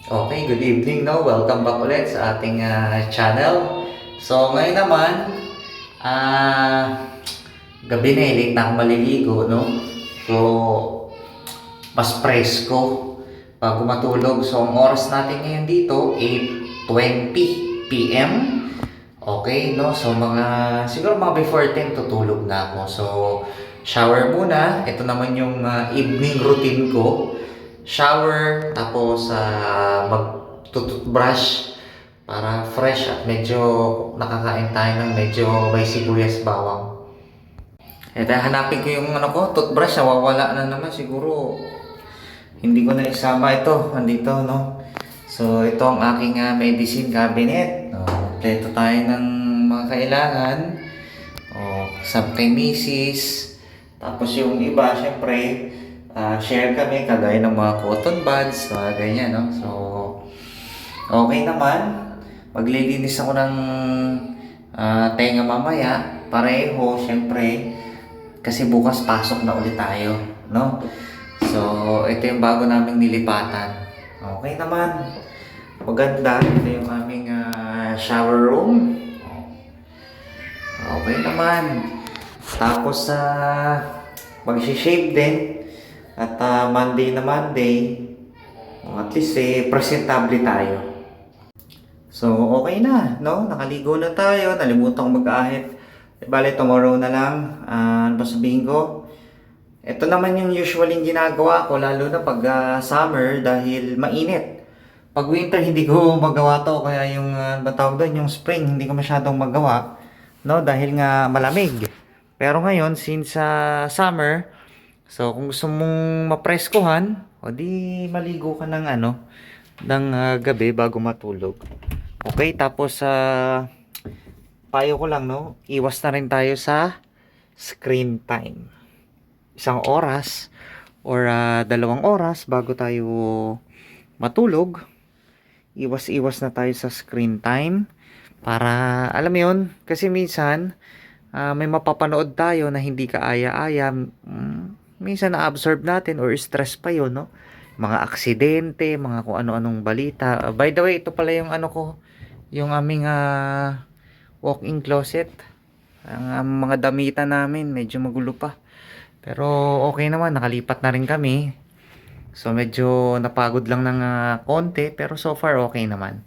Okay, good evening, no? Welcome back ulit sa ating channel. So, ngayon naman, gabi na, late na ako maliligo, no? So, mas presko bago matulog. So, ang oras natin ngayon dito, 8:20 p.m. Okay, no? So, siguro mga before 10, tutulog na ako. So, shower muna. Ito naman yung evening routine ko. Shower, tapos mag-toothbrush para fresh at medyo nakakain tayo ng medyo may sibuyas bawang. Hanapin ko yung toothbrush, nawawala na naman siguro. Hindi ko na isama ito, andito, no? So, ito ang aking medicine cabinet. Kompleto tayo ng mga kailangan. Sab kay misis. Tapos yung iba, syempre, share kami, kagaya ng mga cotton buds, mga ganyan, no? So, okay naman. Maglilinis ako ng tenga mamaya. Pareho, syempre. Kasi bukas pasok na ulit tayo, no? So, ito yung bago naming nilipatan. Okay naman. Maganda. Ito yung aming shower room. Okay naman. Tapos, mag-shave din. At Monday na Monday, at least presentable tayo. So, okay na, no? Nakaligo na tayo. Nalimutan ko mag-ahit. Bale, tomorrow na lang. Ano ba sabihin ko? Ito naman yung usually ginagawa ko, lalo na pag summer dahil mainit. Pag winter, hindi ko magawa to. Kaya yung, batawag doon, yung spring, hindi ko masyadong magawa. No? Dahil nga malamig. Pero ngayon, since summer, so kung gusto mong mapreskuhan, o di maligo ka ng ng gabi bago matulog. Okay, tapos payo ko lang, no, iwas na rin tayo sa screen time. 1 oras or 2 oras bago tayo matulog. Iwas na tayo sa screen time para alam mo yun, kasi minsan may mapapanood tayo na hindi ka aya-aya. Minsan na-absorb natin or stress pa yun, no? Mga aksidente, mga kung ano-anong balita. By the way, ito pala yung yung aming walk-in closet. Ang mga damitan namin, medyo magulo pa. Pero okay naman, nakalipat na rin kami. So medyo napagod lang ng konti, pero so far okay naman,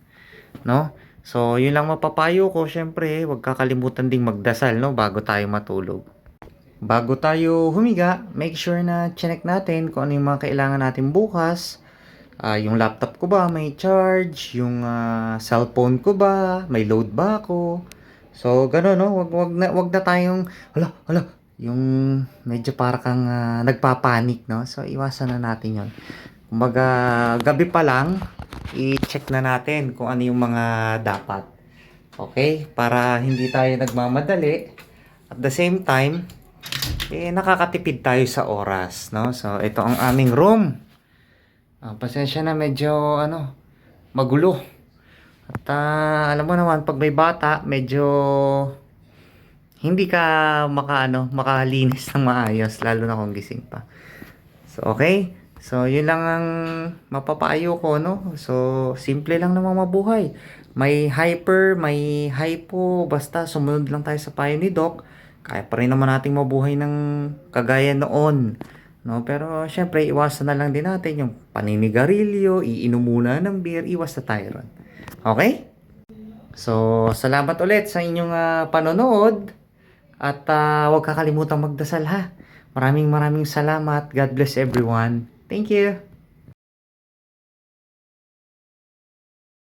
no? So yun lang mapapayo ko, syempre, huwag kakalimutan ding magdasal, no, bago tayo matulog. Bago tayo humiga, make sure na check natin kung ano yung mga kailangan natin bukas. Yung laptop ko ba may charge? Yung cellphone ko ba may load ba ako? So, gano'n, no? Wag na tayong, hala, yung medyo para kang nagpapanik, no? So, iwasan na natin yon. Kumbaga, gabi pa lang, i-check na natin kung ano yung mga dapat. Okay? Para hindi tayo nagmamadali. At the same time, nakakatipid tayo sa oras, no? So, ito ang aming room. Pasensya na, medyo, magulo. At, alam mo naman, pag may bata, medyo, hindi ka makalinis ng maayos, lalo na kung gising pa. So, okay? So, yun lang ang mapapayo ko, no? So, simple lang namang mabuhay. May hyper, may hypo, basta sumunod lang tayo sa payo ni Doc. Kaya pa rin naman nating mabuhay ng kagaya noon, no? Pero syempre, iwasan na lang din natin yung paninigarilyo, iinom muna ng beer, iwas na tayo ron. Okay? So, salamat ulit sa inyong panonood at huwag kakalimutan magdasal, ha. Maraming salamat. God bless everyone. Thank you.